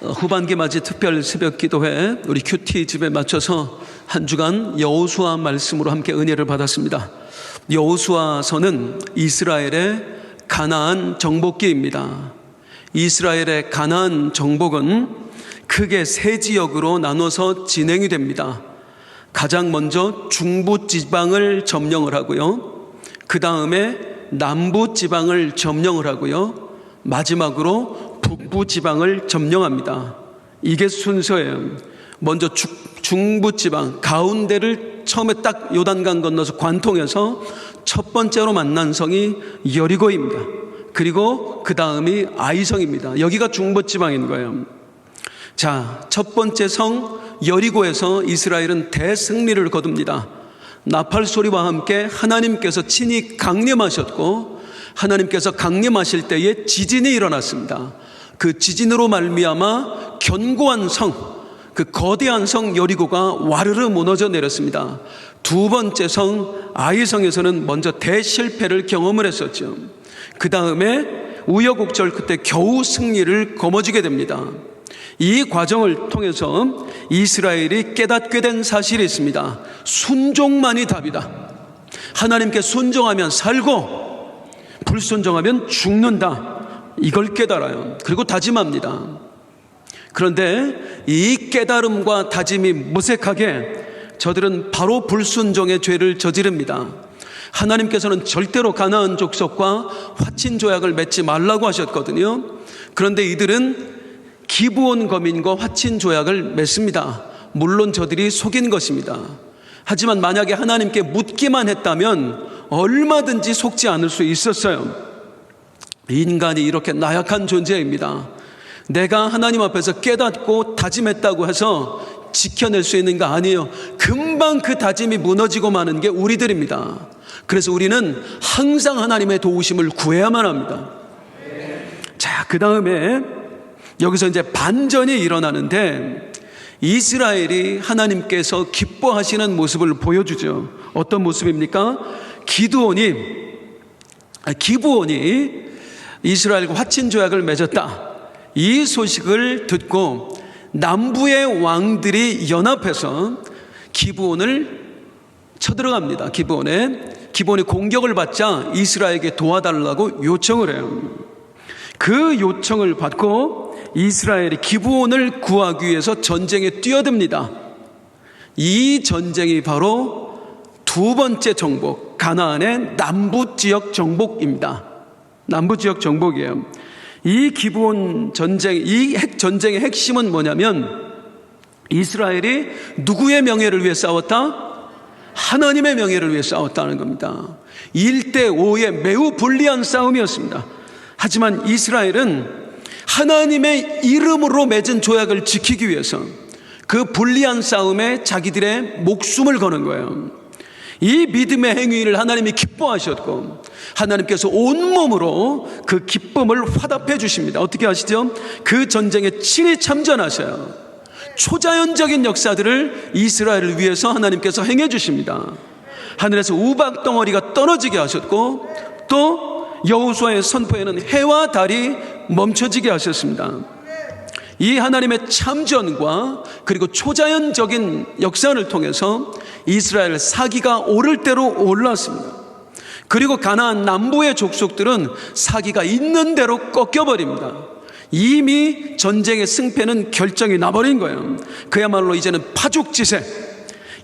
후반기 맞이 특별 새벽 기도회 우리 큐티 집에 맞춰서 한 주간 여호수아 말씀으로 함께 은혜를 받았습니다. 여호수아서는 이스라엘의 가나안 정복기입니다. 이스라엘의 가나안 정복은 크게 세 지역으로 나눠서 진행이 됩니다. 가장 먼저 중부 지방을 점령을 하고요. 그 다음에 남부 지방을 점령을 하고요. 마지막으로 북부 지방을 점령합니다. 이게 순서예요. 먼저 중부 지방 가운데를 처음에 딱 요단강 건너서 관통해서 첫 번째로 만난 성이 여리고입니다. 그리고 그 다음이 아이성입니다. 여기가 중부 지방인 거예요. 자, 첫 번째 성 여리고에서 이스라엘은 대승리를 거둡니다. 나팔 소리와 함께 하나님께서 친히 강림하셨고, 하나님께서 강림하실 때에 지진이 일어났습니다. 그 지진으로 말미암아 견고한 성, 그 거대한 성 여리고가 와르르 무너져 내렸습니다. 두 번째 성 아이성에서는 먼저 대실패를 경험을 했었죠. 그 다음에 우여곡절 끝에 겨우 승리를 거머쥐게 됩니다. 이 과정을 통해서 이스라엘이 깨닫게 된 사실이 있습니다. 순종만이 답이다. 하나님께 순종하면 살고 불순종하면 죽는다. 이걸 깨달아요. 그리고 다짐합니다. 그런데 이 깨달음과 다짐이 무색하게 저들은 바로 불순종의 죄를 저지릅니다. 하나님께서는 절대로 가나안 족속과 화친 조약을 맺지 말라고 하셨거든요. 그런데 이들은 기브온 거민과 화친 조약을 맺습니다. 물론 저들이 속인 것입니다. 하지만 만약에 하나님께 묻기만 했다면 얼마든지 속지 않을 수 있었어요. 인간이 이렇게 나약한 존재입니다. 내가 하나님 앞에서 깨닫고 다짐했다고 해서 지켜낼 수 있는 거 아니에요. 금방 그 다짐이 무너지고 마는 게 우리들입니다. 그래서 우리는 항상 하나님의 도우심을 구해야만 합니다. 자, 그 다음에 여기서 이제 반전이 일어나는데 이스라엘이 하나님께서 기뻐하시는 모습을 보여주죠. 어떤 모습입니까? 기브온이 이스라엘과 화친 조약을 맺었다. 이 소식을 듣고 남부의 왕들이 연합해서 기브온을 쳐들어갑니다. 기브온이 공격을 받자 이스라엘에게 도와달라고 요청을 해요. 그 요청을 받고 이스라엘이 기브온을 구하기 위해서 전쟁에 뛰어듭니다. 이 전쟁이 바로 두 번째 정복, 가나안의 남부 지역 정복입니다. 남부 지역 정복이에요. 이 기브온 전쟁, 이 전쟁의 핵심은 뭐냐면 이스라엘이 누구의 명예를 위해 싸웠다? 하나님의 명예를 위해 싸웠다는 겁니다. 1대5의 매우 불리한 싸움이었습니다. 하지만 이스라엘은 하나님의 이름으로 맺은 조약을 지키기 위해서 그 불리한 싸움에 자기들의 목숨을 거는 거예요. 이 믿음의 행위를 하나님이 기뻐하셨고 하나님께서 온몸으로 그 기쁨을 화답해 주십니다. 어떻게 하시죠? 그 전쟁에 친히 참전하셔요. 초자연적인 역사들을 이스라엘을 위해서 하나님께서 행해 주십니다. 하늘에서 우박 덩어리가 떨어지게 하셨고 또 여호수아의 선포에는 해와 달이 멈춰지게 하셨습니다. 이 하나님의 참전과 그리고 초자연적인 역사를 통해서 이스라엘 사기가 오를 대로 올랐습니다. 그리고 가나안 남부의 족속들은 사기가 있는 대로 꺾여버립니다. 이미 전쟁의 승패는 결정이 나버린 거예요. 그야말로 이제는 파죽지세.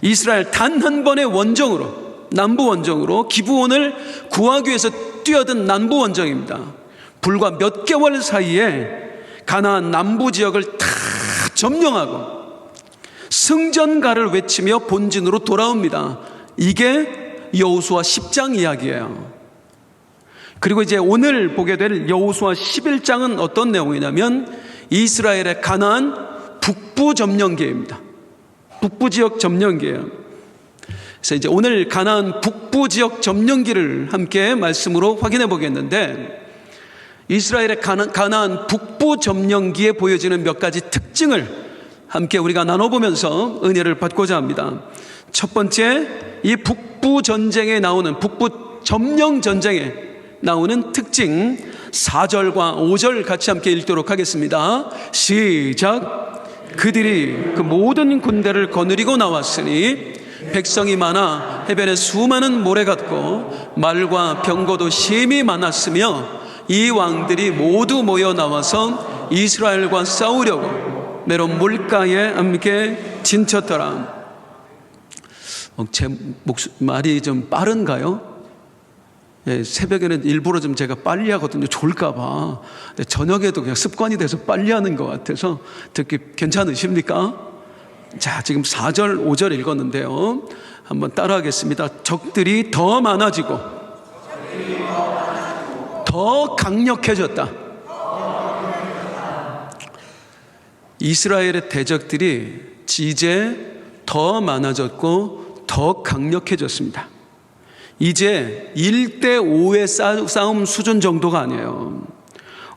이스라엘 단 한 번의 원정으로, 남부 원정으로 기브온을 구하기 위해서 뛰어든 남부 원정입니다. 불과 몇 개월 사이에 가나안 남부 지역을 다 점령하고 승전가를 외치며 본진으로 돌아옵니다. 이게 여호수아 10장 이야기예요. 그리고 이제 오늘 보게 될 여호수아 11장은 어떤 내용이냐면 이스라엘의 가나안 북부 점령기입니다. 북부 지역 점령기예요. 그래서 이제 오늘 가나안 북부 지역 점령기를 함께 말씀으로 확인해 보겠는데 이스라엘의 가나안 북부 점령기에 보여지는 몇 가지 특징을 함께 우리가 나눠보면서 은혜를 받고자 합니다. 첫 번째, 이 북부 전쟁에 나오는 북부 점령 전쟁에 나오는 특징, 4절과 5절 같이 함께 읽도록 하겠습니다. 시작. 그들이 그 모든 군대를 거느리고 나왔으니 백성이 많아 해변에 수많은 모래 같고 말과 병거도 심히 많았으며 이 왕들이 모두 모여 나와서 이스라엘과 싸우려고 메론 물가에 함께 진쳤더라. 제 말이 좀 빠른가요? 예, 새벽에는 일부러 좀 제가 빨리 하거든요. 졸까봐. 저녁에도 그냥 습관이 돼서 빨리 하는 것 같아서 듣기 괜찮으십니까? 자, 지금 4절, 5절 읽었는데요. 한번 따라하겠습니다. 적들이 더 많아지고 더 강력해졌다. 이스라엘의 대적들이 이제 더 많아졌고 더 강력해졌습니다. 이제 1대5의 싸움 수준 정도가 아니에요.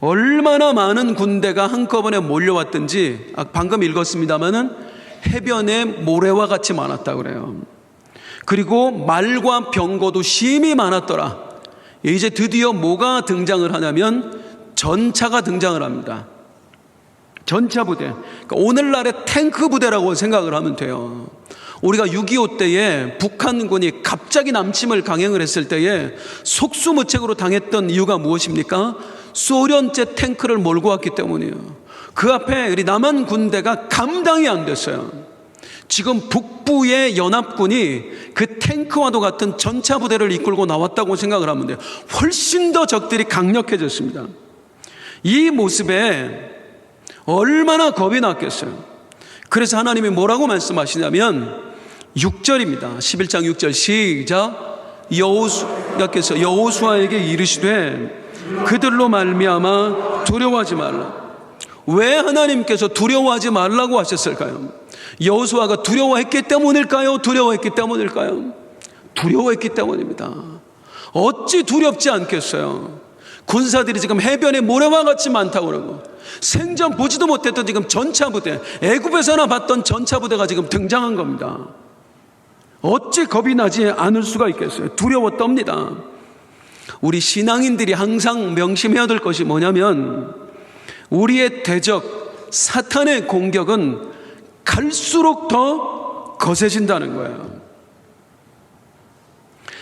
얼마나 많은 군대가 한꺼번에 몰려왔든지 방금 읽었습니다마는 해변에 모래와 같이 많았다고 그래요. 그리고 말과 병거도 심히 많았더라. 이제 드디어 뭐가 등장을 하냐면 전차가 등장을 합니다. 전차 부대. 그러니까 오늘날의 탱크 부대라고 생각을 하면 돼요. 우리가 6.25 때에 북한군이 갑자기 남침을 강행을 했을 때에 속수무책으로 당했던 이유가 무엇입니까? 소련제 탱크를 몰고 왔기 때문이에요. 그 앞에 우리 남한 군대가 감당이 안 됐어요. 지금 북부의 연합군이 그 탱크와도 같은 전차 부대를 이끌고 나왔다고 생각을 하면 돼요. 훨씬 더 적들이 강력해졌습니다. 이 모습에 얼마나 겁이 났겠어요. 그래서 하나님이 뭐라고 말씀하시냐면 6절입니다. 11장 6절 시작. 여호수아께서 여호수아에게 이르시되 그들로 말미암아 두려워하지 말라. 왜 하나님께서 두려워하지 말라고 하셨을까요? 여호수아가 두려워했기 때문일까요? 두려워했기 때문일까요? 두려워했기 때문입니다. 어찌 두렵지 않겠어요? 군사들이 지금 해변에 모래와 같이 많다고 그러고 생전 보지도 못했던 지금 전차 부대, 애굽에서나 봤던 전차 부대가 지금 등장한 겁니다. 어찌 겁이 나지 않을 수가 있겠어요? 두려워 떱니다. 우리 신앙인들이 항상 명심해야 될 것이 뭐냐면 우리의 대적 사탄의 공격은 갈수록 더 거세진다는 거예요.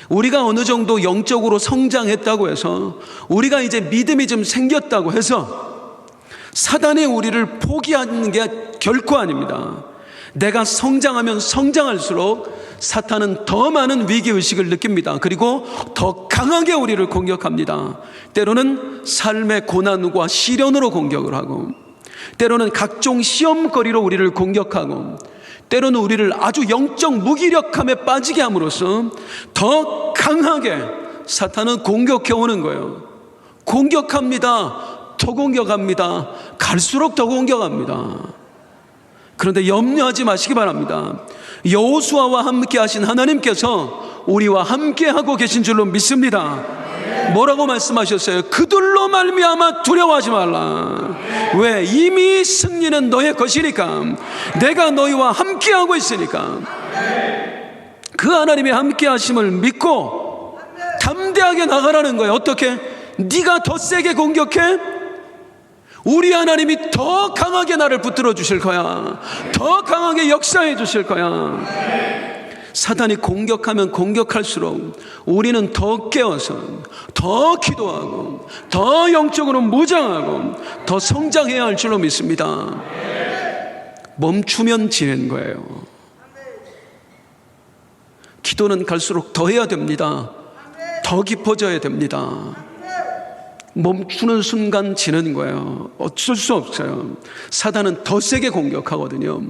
우리가 어느 정도 영적으로 성장했다고 해서 우리가 이제 믿음이 좀 생겼다고 해서 사단이 우리를 포기하는 게 결코 아닙니다. 내가 성장하면 성장할수록 사탄은 더 많은 위기의식을 느낍니다. 그리고 더 강하게 우리를 공격합니다. 때로는 삶의 고난과 시련으로 공격을 하고 때로는 각종 시험거리로 우리를 공격하고 때로는 우리를 아주 영적 무기력함에 빠지게 함으로써 더 강하게 사탄은 공격해 오는 거예요. 공격합니다. 더 공격합니다. 갈수록 더 공격합니다. 그런데 염려하지 마시기 바랍니다. 여호수아와 함께 하신 하나님께서 우리와 함께 하고 계신 줄로 믿습니다. 뭐라고 말씀하셨어요? 그들로 말미암아 두려워하지 말라. 왜? 이미 승리는 너의 것이니까. 내가 너희와 함께 하고 있으니까. 그 하나님의 함께 하심을 믿고 담대하게 나가라는 거예요. 어떻게? 네가 더 세게 공격해? 우리 하나님이 더 강하게 나를 붙들어 주실 거야. 더 강하게 역사해 주실 거야. 사단이 공격하면 공격할수록 우리는 더 깨어서 더 기도하고 더 영적으로 무장하고 더 성장해야 할 줄로 믿습니다. 멈추면 지는 거예요. 기도는 갈수록 더 해야 됩니다. 더 깊어져야 됩니다. 멈추는 순간 지는 거예요. 어쩔 수 없어요. 사단은 더 세게 공격하거든요.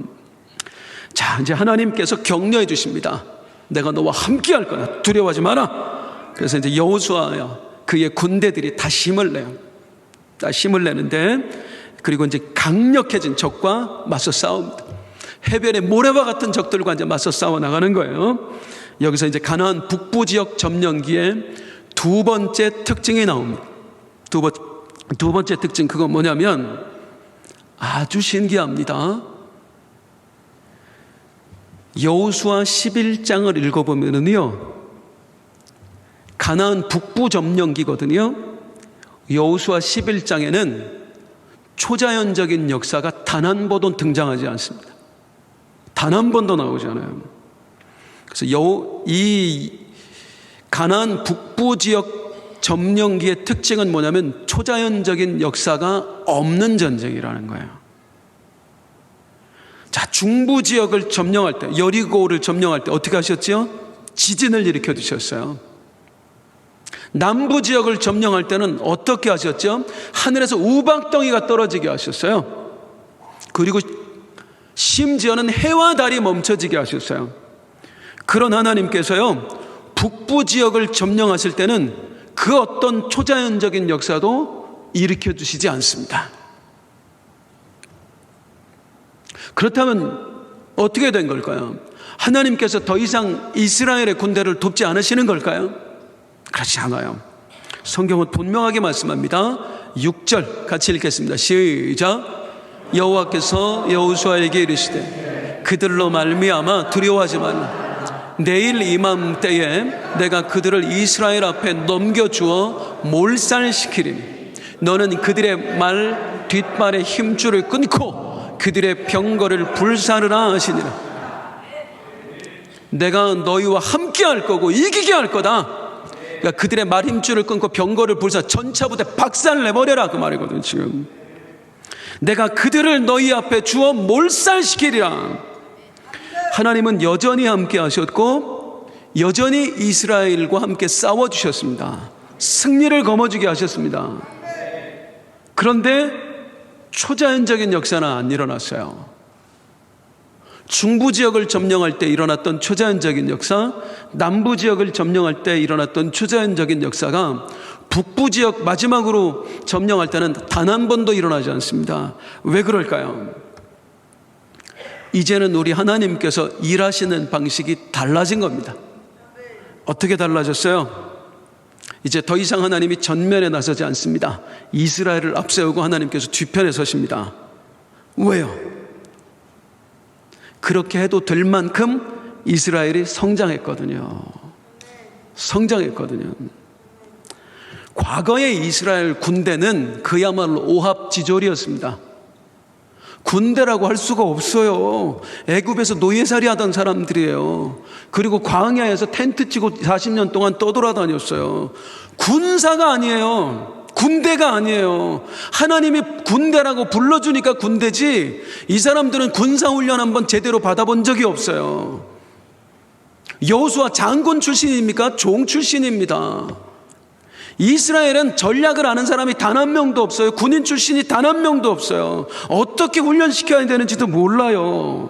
자, 이제 하나님께서 격려해 주십니다. 내가 너와 함께 할 거야. 두려워하지 마라. 그래서 이제 여호수아야 그의 군대들이 다 힘을 내요. 다 힘을 내는데 그리고 이제 강력해진 적과 맞서 싸웁니다. 해변의 모래와 같은 적들과 이제 맞서 싸워 나가는 거예요. 여기서 이제 가나안 북부 지역 점령기에 두 번째 특징이 나옵니다. 두 번째 특징 그건 뭐냐면 아주 신기합니다. 여호수아 11장을 읽어보면은요 가나안 북부 점령기거든요. 여호수아 11장에는 초자연적인 역사가 단 한 번도 등장하지 않습니다. 단 한 번도 나오지 않아요. 그래서 이 가나안 북부 지역 점령기의 특징은 뭐냐면 초자연적인 역사가 없는 전쟁이라는 거예요. 자, 중부 지역을 점령할 때, 여리고를 점령할 때 어떻게 하셨죠? 지진을 일으켜 두셨어요. 남부 지역을 점령할 때는 어떻게 하셨죠? 하늘에서 우박덩이가 떨어지게 하셨어요. 그리고 심지어는 해와 달이 멈춰지게 하셨어요. 그런 하나님께서요, 북부 지역을 점령하실 때는 그 어떤 초자연적인 역사도 일으켜 주시지 않습니다. 그렇다면 어떻게 된 걸까요? 하나님께서 더 이상 이스라엘의 군대를 돕지 않으시는 걸까요? 그렇지 않아요. 성경은 분명하게 말씀합니다. 6절 같이 읽겠습니다. 시작. 여호와께서 여호수아에게 이르시되 그들로 말미암아 두려워하지 말라. 내일 이맘때에 내가 그들을 이스라엘 앞에 넘겨주어 몰살시키리니 너는 그들의 말 뒷발의 힘줄을 끊고 그들의 병거를 불사르라 하시니라. 내가 너희와 함께 할 거고 이기게 할 거다. 그러니까 그들의 말 힘줄을 끊고 병거를 불사 전차부대 박살내버려라 그 말이거든요. 지금 내가 그들을 너희 앞에 주어 몰살시키리라. 하나님은 여전히 함께 하셨고 여전히 이스라엘과 함께 싸워주셨습니다. 승리를 거머쥐게 하셨습니다. 그런데 초자연적인 역사는 안 일어났어요. 중부 지역을 점령할 때 일어났던 초자연적인 역사, 남부 지역을 점령할 때 일어났던 초자연적인 역사가 북부 지역 마지막으로 점령할 때는 단 한 번도 일어나지 않습니다. 왜 그럴까요? 이제는 우리 하나님께서 일하시는 방식이 달라진 겁니다. 어떻게 달라졌어요? 이제 더 이상 하나님이 전면에 나서지 않습니다. 이스라엘을 앞세우고 하나님께서 뒤편에 서십니다. 왜요? 그렇게 해도 될 만큼 이스라엘이 성장했거든요. 성장했거든요. 과거의 이스라엘 군대는 그야말로 오합지졸이었습니다. 군대라고 할 수가 없어요. 애굽에서 노예살이 하던 사람들이에요. 그리고 광야에서 텐트 치고 40년 동안 떠돌아다녔어요. 군사가 아니에요. 군대가 아니에요. 하나님이 군대라고 불러주니까 군대지 이 사람들은 군사훈련 한번 제대로 받아본 적이 없어요. 여호수아 장군 출신입니까? 종 출신입니다. 이스라엘은 전략을 아는 사람이 단 한 명도 없어요. 군인 출신이 단 한 명도 없어요. 어떻게 훈련시켜야 되는지도 몰라요.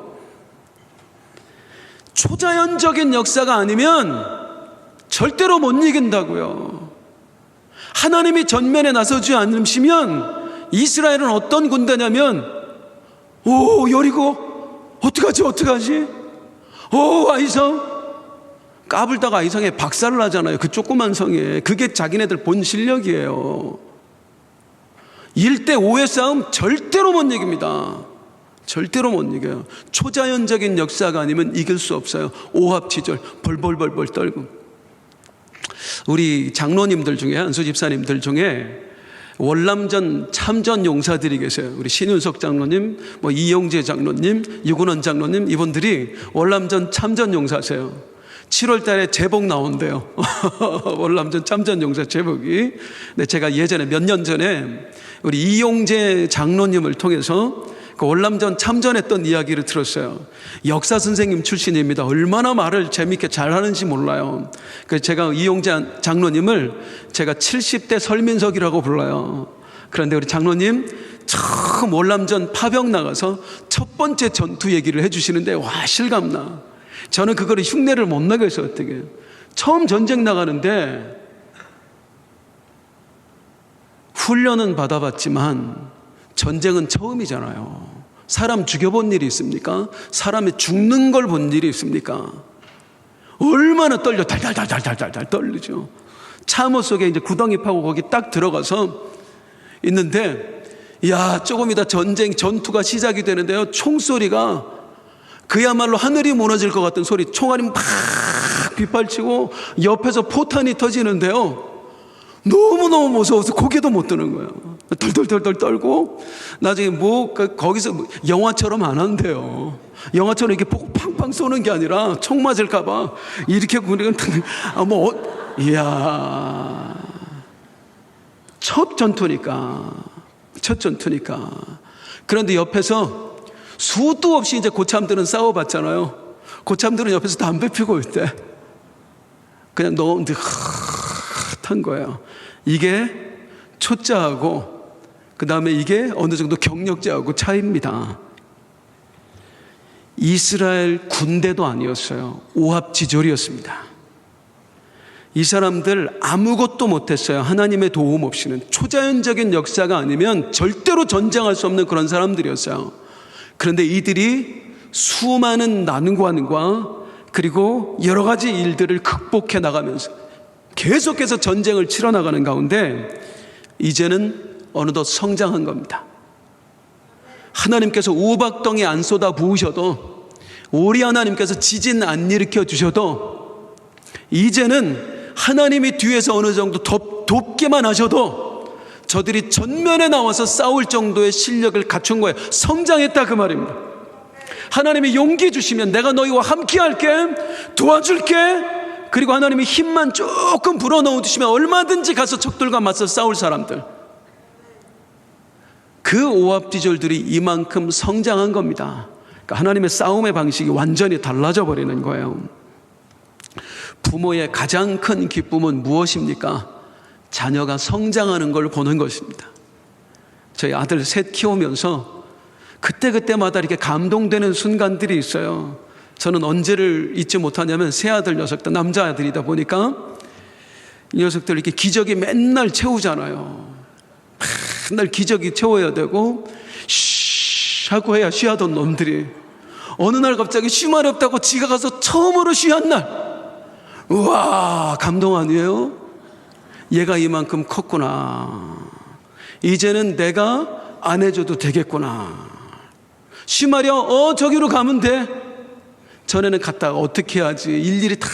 초자연적인 역사가 아니면 절대로 못 이긴다고요. 하나님이 전면에 나서지 않으시면 이스라엘은 어떤 군대냐면 여리고 어떡하지? 아이성 까불다가 아이성에 박살을 나잖아요. 그 조그만 성에. 그게 자기네들 본 실력이에요. 1대5의 싸움 절대로 못 이깁니다. 절대로 못 이겨요. 초자연적인 역사가 아니면 이길 수 없어요. 오합지졸 벌벌벌벌 떨고. 우리 장로님들 중에 한수 집사님들 중에 월남전 참전 용사들이 계세요. 우리 신윤석 장로님, 이영재 장로님, 유근원 장로님, 이분들이 월남전 참전 용사세요. 7월 달에 제복 나온대요. 월남전 참전 용사 제복이. 근데 제가 예전에 몇 년 전에 우리 이용재 장로님을 통해서 그 월남전 참전했던 이야기를 들었어요. 역사 선생님 출신입니다. 얼마나 말을 재밌게 잘하는지 몰라요. 그래서 제가 이용재 장로님을 제가 70대 설민석이라고 불러요. 그런데 우리 장로님 처음 월남전 파병 나가서 첫 번째 전투 얘기를 해주시는데 와 실감나. 저는 그거를 흉내를 못 내겠어요. 어떻게 처음 전쟁 나가는데 훈련은 받아봤지만 전쟁은 처음이잖아요. 사람 죽여본 일이 있습니까? 사람이 죽는 걸 본 일이 있습니까? 얼마나 떨려. 달달달달달달 떨리죠. 참호 속에 이제 구덩이 파고 거기 딱 들어가서 있는데 조금 이따 전투가 시작이 되는데요. 총소리가 그야말로 하늘이 무너질 것 같은 소리. 총알이 막 빗발치고 옆에서 포탄이 터지는데요. 너무너무 무서워서 고개도 못 드는 거예요. 덜덜덜덜 떨고 나중에 거기서 영화처럼 안 한대요. 영화처럼 이렇게 보고 팡팡 쏘는 게 아니라 총 맞을까봐 이렇게 그러니까 이야, 첫 전투니까. 그런데 옆에서 수도 없이 이제 고참들은 싸워봤잖아요. 고참들은 옆에서 담배 피고 있대. 그냥 너무 핫한 거예요. 이게 초짜하고 그 다음에 이게 어느 정도 경력자하고 차이입니다. 이스라엘 군대도 아니었어요. 오합지졸이었습니다. 이 사람들 아무것도 못했어요. 하나님의 도움 없이는. 초자연적인 역사가 아니면 절대로 전쟁할 수 없는 그런 사람들이었어요. 그런데 이들이 수많은 난관과 그리고 여러 가지 일들을 극복해 나가면서 계속해서 전쟁을 치러 나가는 가운데 이제는 어느덧 성장한 겁니다. 하나님께서 우박덩이 안 쏟아 부으셔도, 우리 하나님께서 지진 안 일으켜 주셔도, 이제는 하나님이 뒤에서 어느 정도 돕기만 하셔도 저들이 전면에 나와서 싸울 정도의 실력을 갖춘 거예요. 성장했다 그 말입니다. 하나님이 용기 주시면 내가 너희와 함께 할게, 도와줄게. 그리고 하나님이 힘만 조금 불어넣어 주시면 얼마든지 가서 적들과 맞서 싸울 사람들, 그 오합지졸들이 이만큼 성장한 겁니다. 그러니까 하나님의 싸움의 방식이 완전히 달라져 버리는 거예요. 부모의 가장 큰 기쁨은 무엇입니까? 자녀가 성장하는 걸 보는 것입니다. 저희 아들 셋 키우면서 그때마다 이렇게 감동되는 순간들이 있어요. 저는 언제를 잊지 못하냐면 세 아들 녀석들, 남자아들이다 보니까 이 녀석들 이렇게 기저귀 맨날 채우잖아요. 맨날 기저귀 채워야 되고 쉬 하고 해야 쉬하던 놈들이 어느 날 갑자기 쉬 말이 없다고 지가 가서 처음으로 쉬한 날, 우와, 감동 아니에요? 얘가 이만큼 컸구나. 이제는 내가 안 해줘도 되겠구나. 쉬 말이야, 저기로 가면 돼. 전에는 갔다가 어떻게 해야지 일일이 다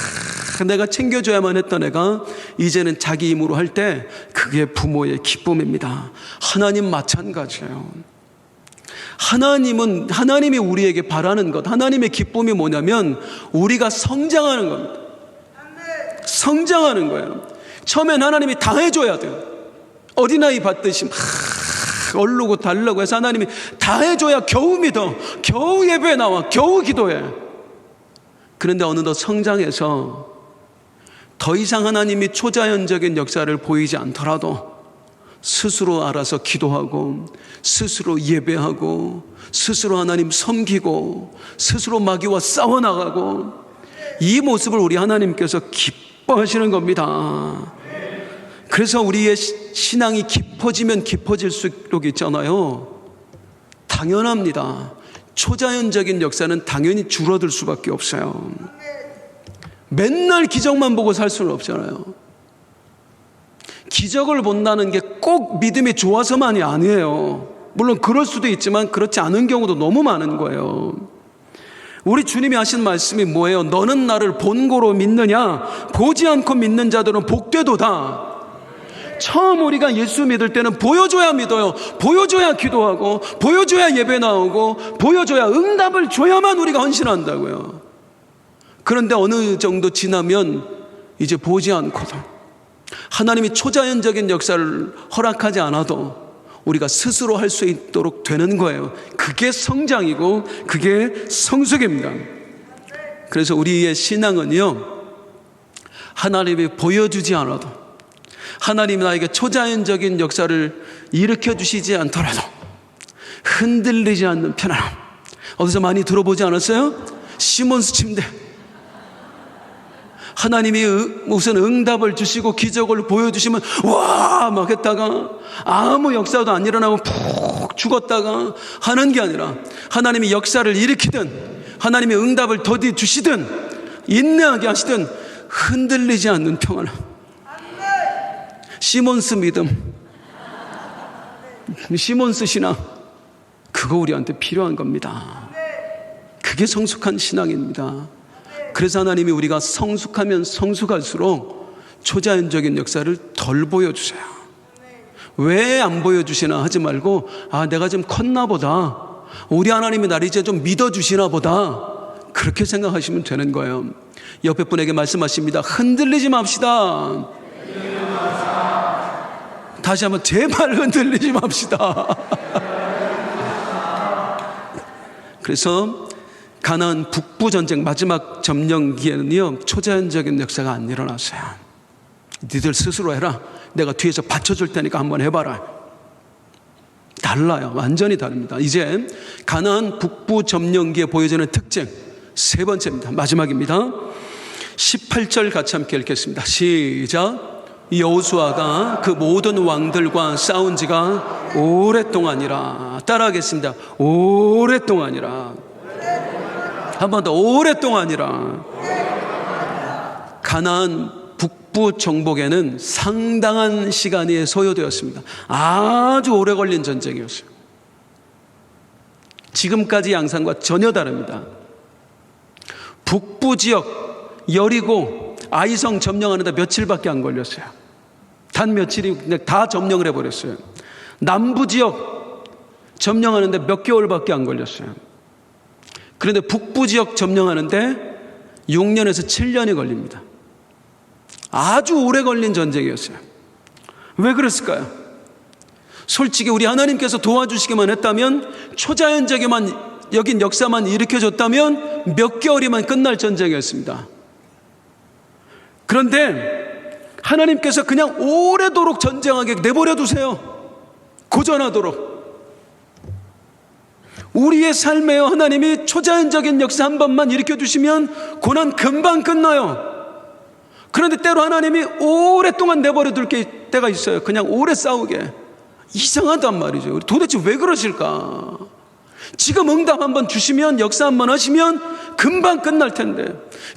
내가 챙겨줘야만 했던 애가 이제는 자기 힘으로 할 때, 그게 부모의 기쁨입니다. 하나님 마찬가지예요. 하나님이 우리에게 바라는 것, 하나님의 기쁨이 뭐냐면 우리가 성장하는 겁니다. 성장하는 거예요. 처음엔 하나님이 다 해줘야 돼요. 어린아이 받듯이 막 얼르고 달라고 해서 하나님이 다 해줘야 겨우 믿어, 겨우 예배에 나와, 겨우 기도해. 그런데 어느덧 성장해서 더 이상 하나님이 초자연적인 역사를 보이지 않더라도 스스로 알아서 기도하고, 스스로 예배하고, 스스로 하나님 섬기고, 스스로 마귀와 싸워나가고, 이 모습을 우리 하나님께서 기뻐하시는 겁니다. 그래서 우리의 신앙이 깊어지면 깊어질수록 있잖아요, 당연합니다. 초자연적인 역사는 당연히 줄어들 수밖에 없어요. 맨날 기적만 보고 살 수는 없잖아요. 기적을 본다는 게 꼭 믿음이 좋아서만이 아니에요. 물론 그럴 수도 있지만 그렇지 않은 경우도 너무 많은 거예요. 우리 주님이 하신 말씀이 뭐예요? 너는 나를 본고로 믿느냐? 보지 않고 믿는 자들은 복되도다. 처음 우리가 예수 믿을 때는 보여줘야 믿어요. 보여줘야 기도하고, 보여줘야 예배 나오고, 보여줘야 응답을 줘야만 우리가 헌신한다고요. 그런데 어느 정도 지나면 이제 보지 않고도, 하나님이 초자연적인 역사를 허락하지 않아도 우리가 스스로 할 수 있도록 되는 거예요. 그게 성장이고 그게 성숙입니다. 그래서 우리의 신앙은요, 하나님이 보여주지 않아도, 하나님이 나에게 초자연적인 역사를 일으켜 주시지 않더라도 흔들리지 않는 편안함. 어디서 많이 들어보지 않았어요? 시몬스 침대. 하나님이 무슨 응답을 주시고 기적을 보여주시면 와 막 했다가 아무 역사도 안 일어나고 푹 죽었다가 하는 게 아니라, 하나님이 역사를 일으키든 하나님이 응답을 더디 주시든 인내하게 하시든 흔들리지 않는 평안함. 시몬스 믿음, 시몬스 신앙, 그거 우리한테 필요한 겁니다. 그게 성숙한 신앙입니다. 그래서 하나님이 우리가 성숙하면 성숙할수록 초자연적인 역사를 덜 보여주세요. 왜 안 보여주시나 하지 말고, 내가 좀 컸나 보다, 우리 하나님이 나를 이제 좀 믿어주시나 보다, 그렇게 생각하시면 되는 거예요. 옆에 분에게 말씀하십니다. 흔들리지 맙시다. 다시 한번 제발 흔들리지 맙시다. 그래서 가나안 북부 전쟁 마지막 점령기에는요, 초자연적인 역사가 안 일어났어요. 니들 스스로 해라. 내가 뒤에서 받쳐줄 테니까 한번 해봐라. 달라요. 완전히 다릅니다. 이제 가나안 북부 점령기에 보여지는 특징 세 번째입니다. 마지막입니다. 18절 같이 함께 읽겠습니다. 시작. 여호수아가 그 모든 왕들과 싸운 지가 오랫동안이라. 따라하겠습니다. 오랫동안이라. 한 번 더. 오랫동안이라. 가나안 북부 정복에는 상당한 시간이 소요되었습니다. 아주 오래 걸린 전쟁이었어요. 지금까지 양상과 전혀 다릅니다. 북부 지역 여리고 아이성 점령하는데 며칠밖에 안 걸렸어요. 단 며칠이 그냥 다 점령을 해버렸어요. 남부 지역 점령하는데 몇 개월밖에 안 걸렸어요. 그런데 북부 지역 점령하는데 6년에서 7년이 걸립니다. 아주 오래 걸린 전쟁이었어요. 왜 그랬을까요? 솔직히 우리 하나님께서 도와주시기만 했다면, 초자연적이만 여긴 역사만 일으켜줬다면 몇 개월이면 끝날 전쟁이었습니다. 그런데 하나님께서 그냥 오래도록 전쟁하게 내버려 두세요. 고전하도록. 우리의 삶에요, 하나님이 초자연적인 역사 한 번만 일으켜주시면 고난 금방 끝나요. 그런데 때로 하나님이 오랫동안 내버려 둘 때가 있어요. 그냥 오래 싸우게. 이상하단 말이죠. 도대체 왜 그러실까? 지금 응답 한번 주시면, 역사 한번 하시면 금방 끝날 텐데,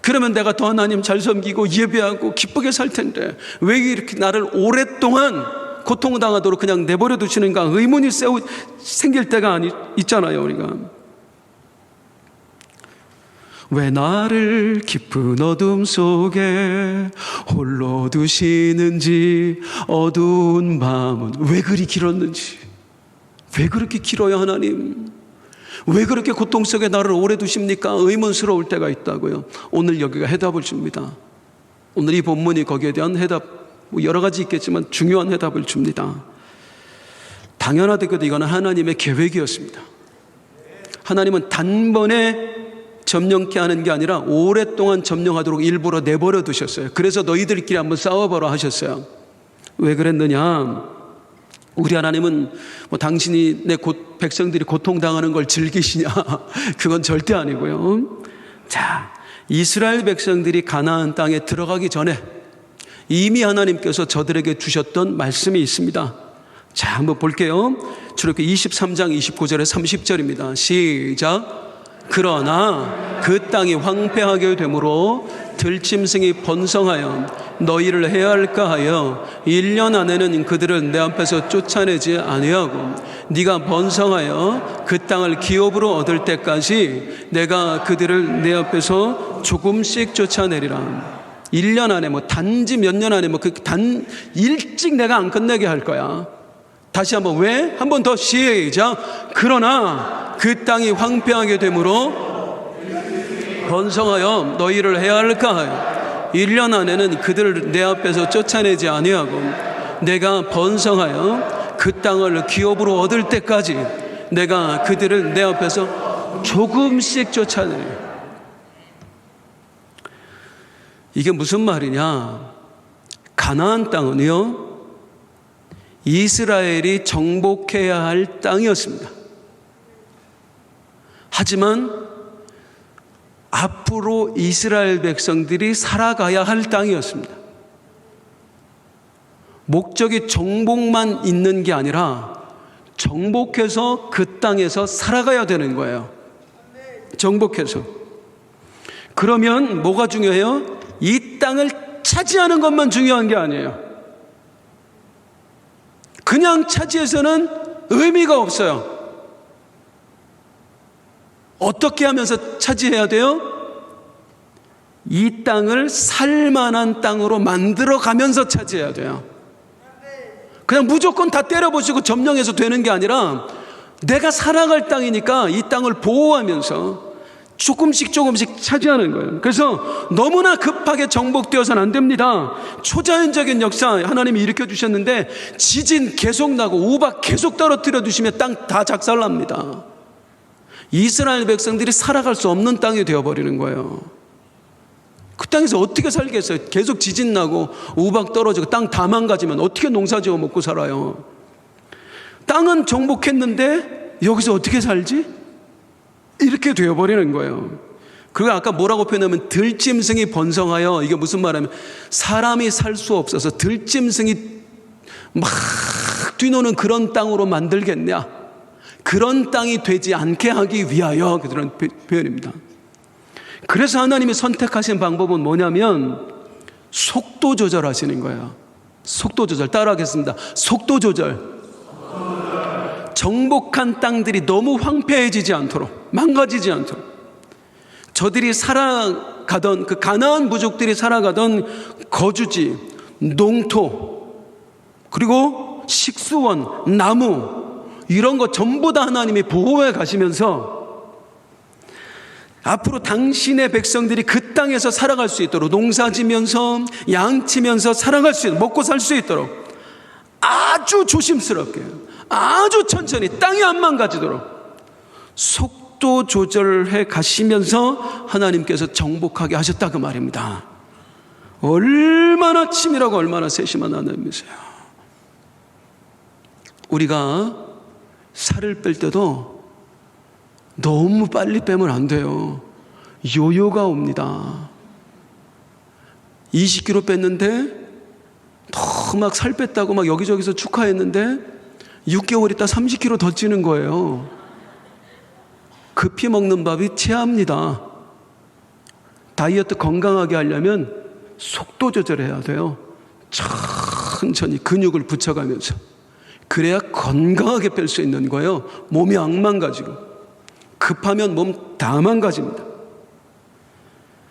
그러면 내가 더 하나님 잘 섬기고 예배하고 기쁘게 살 텐데 왜 이렇게 나를 오랫동안 고통당하도록 그냥 내버려 두시는가 의문이 생길 때가 있잖아요. 우리가 왜 나를 깊은 어둠 속에 홀로 두시는지, 어두운 밤은 왜 그리 길었는지. 왜 그렇게 길어요, 하나님? 왜 그렇게 고통 속에 나를 오래 두십니까? 의문스러울 때가 있다고요. 오늘 여기가 해답을 줍니다. 오늘 이 본문이 거기에 대한 해답, 여러 가지 있겠지만 중요한 해답을 줍니다. 당연하게도 이거는 하나님의 계획이었습니다. 하나님은 단번에 점령케 하는 게 아니라 오랫동안 점령하도록 일부러 내버려 두셨어요. 그래서 너희들끼리 한번 싸워보라 하셨어요. 왜 그랬느냐? 우리 하나님은 당신이 내 백성들이 고통당하는 걸 즐기시냐? 그건 절대 아니고요. 자, 이스라엘 백성들이 가나안 땅에 들어가기 전에 이미 하나님께서 저들에게 주셨던 말씀이 있습니다. 자, 한번 볼게요. 출애굽기 23장 29절에 30절입니다. 시작. 그러나 그 땅이 황폐하게 되므로 들짐승이 번성하여 너희를 해할까 하여 1년 안에는 그들을 내 앞에서 쫓아내지 아니하고, 네가 번성하여 그 땅을 기업으로 얻을 때까지 내가 그들을 내 앞에서 조금씩 쫓아내리라. 1년 안에, 단지 몇 년 안에, 일찍 내가 안 끝내게 할 거야. 다시 한번, 왜? 한번 더 시작. 그러나 그 땅이 황폐하게 되므로 번성하여 너희를 해할까 하여 1년 안에는 그들을 내 앞에서 쫓아내지 아니하고, 내가 번성하여 그 땅을 기업으로 얻을 때까지 내가 그들을 내 앞에서 조금씩 쫓아내리. 이게 무슨 말이냐? 가나안 땅은요, 이스라엘이 정복해야 할 땅이었습니다. 하지만 앞으로 이스라엘 백성들이 살아가야 할 땅이었습니다. 목적이 정복만 있는 게 아니라 정복해서 그 땅에서 살아가야 되는 거예요. 정복해서. 그러면 뭐가 중요해요? 이 땅을 차지하는 것만 중요한 게 아니에요. 그냥 차지해서는 의미가 없어요. 어떻게 하면서 차지해야 돼요? 이 땅을 살만한 땅으로 만들어 가면서 차지해야 돼요. 그냥 무조건 다 때려부수고 점령해서 되는 게 아니라 내가 살아갈 땅이니까 이 땅을 보호하면서 조금씩 차지하는 거예요. 그래서 너무나 급하게 정복되어서는 안 됩니다. 초자연적인 역사 하나님이 일으켜 주셨는데 지진 계속 나고 우박 계속 떨어뜨려 주시면 땅 다 작살납니다. 이스라엘 백성들이 살아갈 수 없는 땅이 되어버리는 거예요. 그 땅에서 어떻게 살겠어요? 계속 지진 나고 우박 떨어지고 땅 다 망가지면 어떻게 농사 지어 먹고 살아요? 땅은 정복했는데 여기서 어떻게 살지? 이렇게 되어버리는 거예요. 그리고 아까 뭐라고 표현하면 들짐승이 번성하여, 이게 무슨 말하면 사람이 살 수 없어서 들짐승이 막 뛰노는 그런 땅으로 만들겠냐, 그런 땅이 되지 않게 하기 위하여, 그런 표현입니다. 그래서 하나님이 선택하신 방법은 뭐냐면 속도 조절하시는 거예요. 속도 조절. 따라하겠습니다. 속도 조절. 정복한 땅들이 너무 황폐해지지 않도록, 망가지지 않도록, 저들이 살아가던 그 가나안 부족들이 살아가던 거주지, 농토, 그리고 식수원, 나무, 이런 거 전부 다 하나님이 보호해 가시면서 앞으로 당신의 백성들이 그 땅에서 살아갈 수 있도록, 농사지면서 양치면서 살아갈 수 있도록, 먹고 살 수 있도록 아주 조심스럽게, 아주 천천히, 땅이 안 망가지도록 속도 조절해 가시면서 하나님께서 정복하게 하셨다, 그 말입니다. 얼마나 치밀하고 얼마나 세심한 하나님이세요. 우리가 살을 뺄 때도 너무 빨리 빼면 안 돼요. 요요가 옵니다. 20kg 뺐는데 더 막 살 뺐다고 막 여기저기서 축하했는데 6개월 있다 30kg 더 찌는 거예요. 급히 먹는 밥이 체합니다. 다이어트 건강하게 하려면 속도 조절해야 돼요. 천천히 근육을 붙여가면서. 그래야 건강하게 뺄 수 있는 거예요. 몸이 안 망가지고. 급하면 몸 다 망가집니다.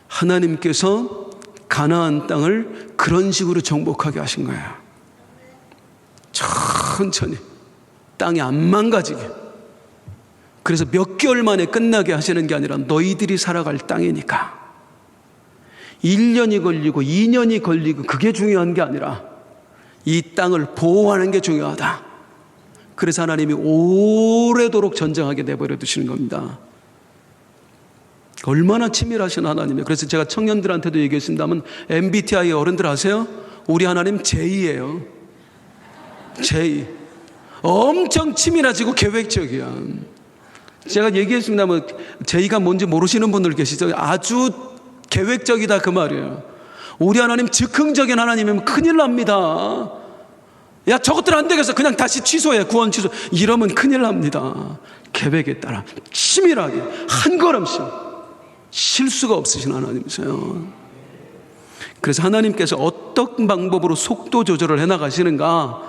하나님께서 가나안 땅을 그런 식으로 정복하게 하신 거예요. 천천히, 땅이 안 망가지게. 그래서 몇 개월 만에 끝나게 하시는 게 아니라 너희들이 살아갈 땅이니까 1년이 걸리고 2년이 걸리고 그게 중요한 게 아니라 이 땅을 보호하는 게 중요하다. 그래서 하나님이 오래도록 전쟁하게 내버려 두시는 겁니다. 얼마나 치밀하신 하나님이에요. 그래서 제가 청년들한테도 얘기했습니다만, MBTI 어른들 아세요? 우리 하나님 J예요. J. 엄청 치밀하시고 계획적이야. 제가 얘기했습니다만 J가 뭔지 모르시는 분들 계시죠? 아주 계획적이다, 그 말이에요. 우리 하나님 즉흥적인 하나님이면 큰일 납니다. 야, 저것들 안 되겠어, 그냥 다시 취소해, 구원 취소, 이러면 큰일 납니다. 계획에 따라 치밀하게 한 걸음씩, 실수가 없으신 하나님이세요. 그래서 하나님께서 어떤 방법으로 속도 조절을 해나가시는가,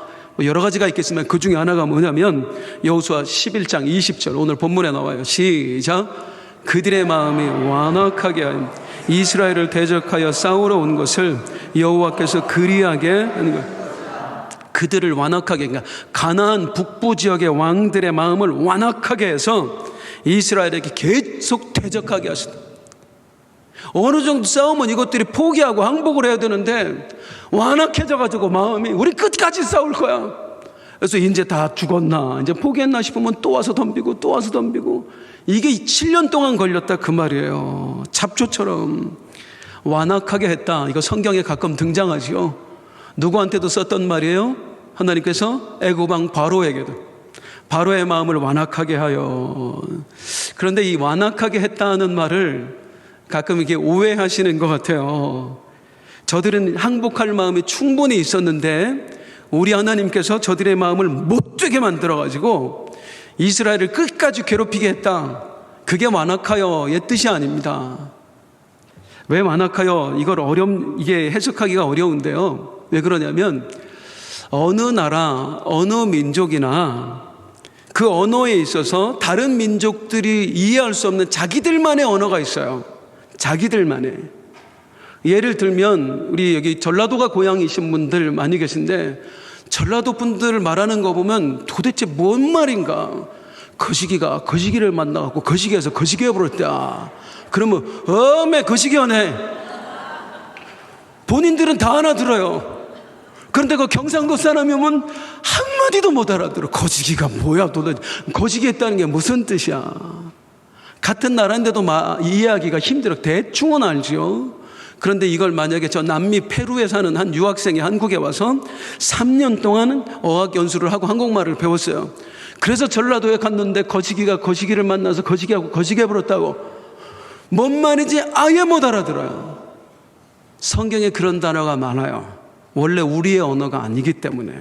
여러 가지가 있겠지만 그 중에 하나가 뭐냐면 여호수아 11장 20절, 오늘 본문에 나와요. 시작. 그들의 마음이 완악하게 하여 이스라엘을 대적하여 싸우러 온 것을 여호와께서 그리하게 하는 것. 그들을 완악하게, 그러니까 가나안 북부 지역의 왕들의 마음을 완악하게 해서 이스라엘에게 계속 대적하게 하신다. 어느 정도 싸우면 이것들이 포기하고 항복을 해야 되는데 완악해져가지고 마음이 우리 끝까지 싸울 거야. 그래서 이제 다 죽었나, 이제 포기했나 싶으면 또 와서 덤비고 또 와서 덤비고, 이게 7년 동안 걸렸다, 그 말이에요. 잡초처럼 완악하게 했다. 이거 성경에 가끔 등장하지요. 누구한테도 썼던 말이에요. 하나님께서 애굽왕 바로에게도, 바로의 마음을 완악하게 하여. 그런데 이 완악하게 했다는 말을 가끔 이렇게 오해하시는 것 같아요. 저들은 항복할 마음이 충분히 있었는데 우리 하나님께서 저들의 마음을 못되게 만들어가지고 이스라엘을 끝까지 괴롭히게 했다. 그게 완악하여의 뜻이 아닙니다. 왜 완악하여? 이게 해석하기가 어려운데요. 왜 그러냐면 어느 나라, 어느 민족이나 그 언어에 있어서 다른 민족들이 이해할 수 없는 자기들만의 언어가 있어요. 자기들만의. 예를 들면 우리 여기 전라도가 고향이신 분들 많이 계신데 전라도 분들 말하는 거 보면 도대체 뭔 말인가? 거시기가 거시기를 만나갖고 거시기에서 거시기해 버렸다. 그러면 어메 거시기하네. 본인들은 다 알아들어요. 그런데 그 경상도 사람이 오면 한마디도 못 알아들어. 거시기가 뭐야 도대체. 거시기 했다는 게 무슨 뜻이야. 같은 나라인데도 이해하기가 힘들어. 대충은 알죠. 그런데 이걸 만약에 저 남미 페루에 사는 한 유학생이 한국에 와서 3년 동안 어학 연수를 하고 한국말을 배웠어요. 그래서 전라도에 갔는데 거시기가 거시기를 만나서 거시기하고 거시기 해버렸다고. 뭔 말인지 아예 못 알아들어요. 성경에 그런 단어가 많아요. 원래 우리의 언어가 아니기 때문에.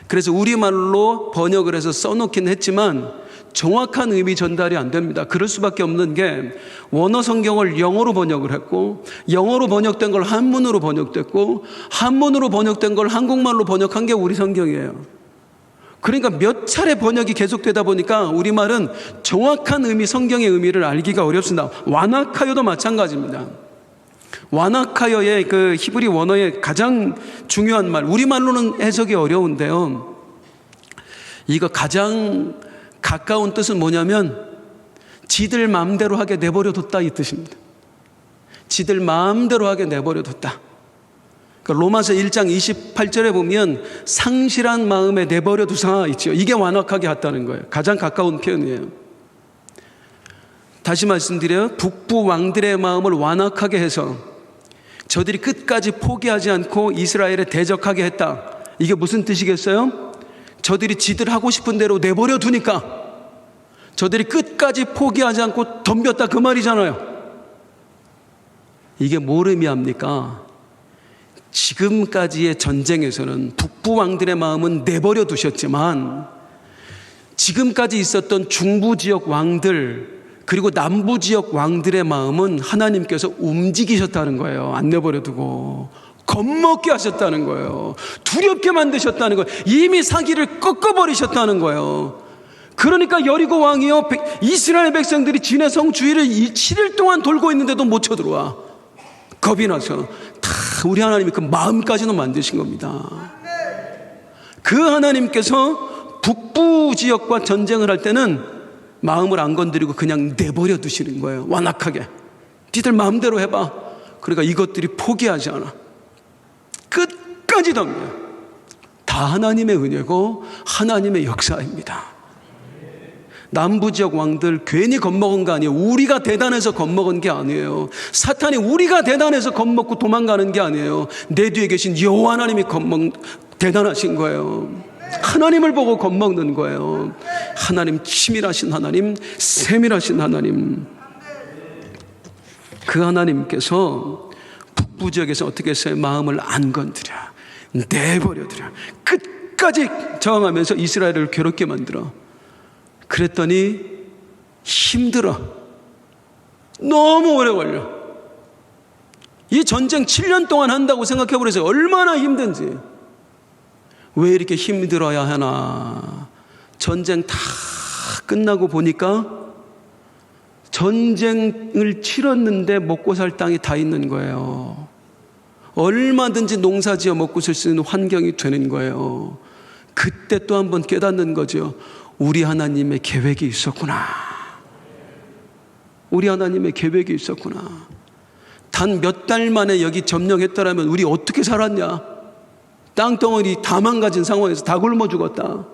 그래서 우리말로 번역을 해서 써놓긴 했지만 정확한 의미 전달이 안 됩니다. 그럴 수밖에 없는 게 원어 성경을 영어로 번역을 했고 영어로 번역된 걸 한문으로 번역됐고 한문으로 번역된 걸 한국말로 번역한 게 우리 성경이에요. 그러니까 몇 차례 번역이 계속되다 보니까 우리말은 정확한 의미, 성경의 의미를 알기가 어렵습니다. 와나카요도 마찬가지입니다. 와나카요의 그 히브리 원어의 가장 중요한 말, 우리말로는 해석이 어려운데요. 이거 가장 가까운 뜻은 뭐냐면 지들 마음대로 하게 내버려뒀다 이 뜻입니다. 지들 마음대로 하게 내버려뒀다. 그러니까 로마서 1장 28절에 보면 상실한 마음에 내버려두사 있죠. 이게 완악하게 했다는 거예요. 가장 가까운 표현이에요. 다시 말씀드려요. 북부 왕들의 마음을 완악하게 해서 저들이 끝까지 포기하지 않고 이스라엘에 대적하게 했다. 이게 무슨 뜻이겠어요? 저들이 지들 하고 싶은 대로 내버려 두니까 저들이 끝까지 포기하지 않고 덤볐다 그 말이잖아요. 이게 뭘 의미합니까? 지금까지의 전쟁에서는 북부 왕들의 마음은 내버려 두셨지만 지금까지 있었던 중부 지역 왕들 그리고 남부 지역 왕들의 마음은 하나님께서 움직이셨다는 거예요. 안 내버려 두고 겁먹게 하셨다는 거예요. 두렵게 만드셨다는 거예요. 이미 사기를 꺾어버리셨다는 거예요. 그러니까 여리고 왕이요 이스라엘 백성들이 진해성 주위를 7일 동안 돌고 있는데도 못 쳐들어와. 겁이 나서 다 우리 하나님이 그 마음까지는 만드신 겁니다. 그 하나님께서 북부 지역과 전쟁을 할 때는 마음을 안 건드리고 그냥 내버려 두시는 거예요. 완악하게 니들 마음대로 해봐. 그러니까 이것들이 포기하지 않아. 끝까지 덤벼. 다 하나님의 은혜고 하나님의 역사입니다. 남부지역 왕들 괜히 겁먹은 거 아니에요. 우리가 대단해서 겁먹은 게 아니에요. 사탄이 우리가 대단해서 겁먹고 도망가는 게 아니에요. 내 뒤에 계신 여호와 하나님이 대단하신 거예요. 하나님을 보고 겁먹는 거예요. 하나님, 치밀하신 하나님, 세밀하신 하나님. 그 하나님께서 북부 지역에서 어떻게 했어요? 마음을 안 건드려 내버려두려 끝까지 저항하면서 이스라엘을 괴롭게 만들어. 그랬더니 힘들어. 너무 오래 걸려. 이 전쟁 7년 동안 한다고 생각해 보세요. 얼마나 힘든지. 왜 이렇게 힘들어야 하나. 전쟁 다 끝나고 보니까 전쟁을 치렀는데 먹고 살 땅이 다 있는 거예요. 얼마든지 농사 지어 먹고 살 수 있는 환경이 되는 거예요. 그때 또 한 번 깨닫는 거죠. 우리 하나님의 계획이 있었구나. 우리 하나님의 계획이 있었구나. 단 몇 달 만에 여기 점령했더라면 우리 어떻게 살았냐. 땅덩어리 다 망가진 상황에서 다 굶어 죽었다.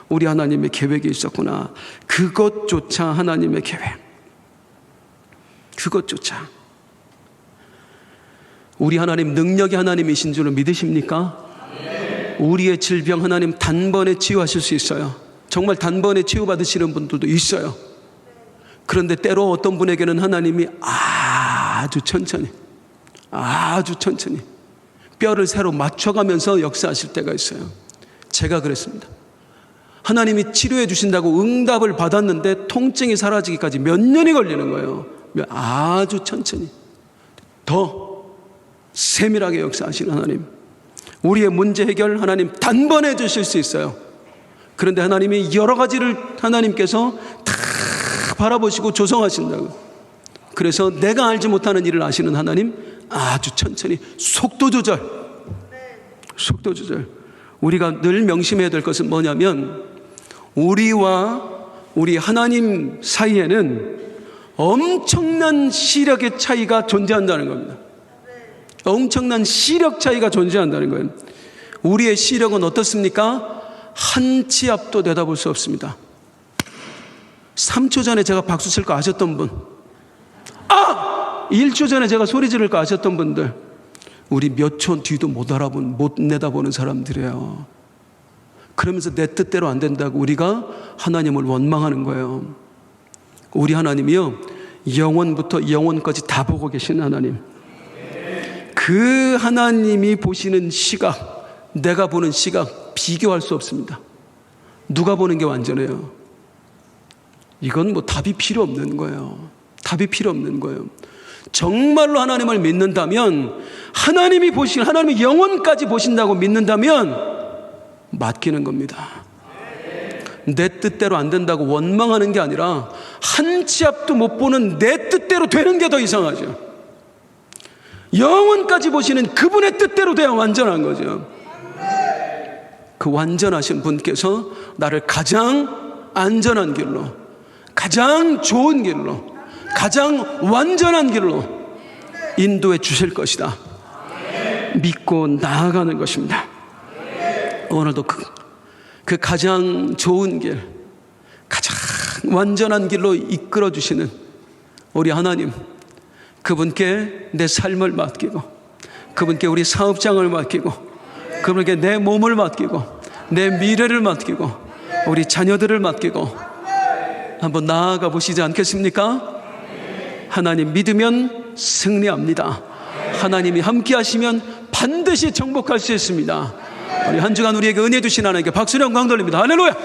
우리 하나님의 계획이 있었구나. 그것조차 하나님의 계획. 그것조차. 우리 하나님 능력이 하나님이신 줄을 믿으십니까? 우리의 질병 하나님 단번에 치유하실 수 있어요. 정말 단번에 치유받으시는 분들도 있어요. 그런데 때로 어떤 분에게는 하나님이 아주 천천히 뼈를 새로 맞춰가면서 역사하실 때가 있어요. 제가 그랬습니다. 하나님이 치료해 주신다고 응답을 받았는데 통증이 사라지기까지 몇 년이 걸리는 거예요. 아주 천천히 더 세밀하게 역사하시는 하나님. 우리의 문제 해결 하나님 단번에 해 주실 수 있어요. 그런데 하나님이 여러 가지를 하나님께서 다 바라보시고 조성하신다고. 그래서 내가 알지 못하는 일을 아시는 하나님, 아주 천천히 속도 조절. 우리가 늘 명심해야 될 것은 뭐냐면 우리와 우리 하나님 사이에는 엄청난 시력의 차이가 존재한다는 겁니다. 엄청난 시력 차이가 존재한다는 거예요. 우리의 시력은 어떻습니까? 한 치 앞도 내다볼 수 없습니다. 3초 전에 제가 박수 칠 거 아셨던 분, 1초 전에 제가 소리 지를 거 아셨던 분들, 우리 몇 초 뒤도 못 내다보는 사람들이에요. 그러면서 내 뜻대로 안 된다고 우리가 하나님을 원망하는 거예요. 우리 하나님이요, 영원부터 영원까지 다 보고 계신 하나님. 그 하나님이 보시는 시각, 내가 보는 시각 비교할 수 없습니다. 누가 보는 게 완전해요? 이건 뭐 답이 필요 없는 거예요. 답이 필요 없는 거예요. 정말로 하나님을 믿는다면, 하나님이 영원까지 보신다고 믿는다면 맡기는 겁니다. 내 뜻대로 안 된다고 원망하는 게 아니라 한 치 앞도 못 보는 내 뜻대로 되는 게 더 이상하죠. 영원까지 보시는 그분의 뜻대로 돼야 완전한 거죠. 그 완전하신 분께서 나를 가장 안전한 길로, 가장 좋은 길로, 가장 완전한 길로 인도해 주실 것이다. 믿고 나아가는 것입니다. 오늘도 그 가장 좋은 길, 가장 완전한 길로 이끌어 주시는 우리 하나님, 그분께 내 삶을 맡기고, 그분께 우리 사업장을 맡기고, 그분께 내 몸을 맡기고, 내 미래를 맡기고, 우리 자녀들을 맡기고 한번 나아가 보시지 않겠습니까? 하나님 믿으면 승리합니다. 하나님이 함께 하시면 반드시 정복할 수 있습니다. 우리 한 주간 우리에게 은혜 주신 하나님께 박수로 영광 돌립니다. 할렐루야.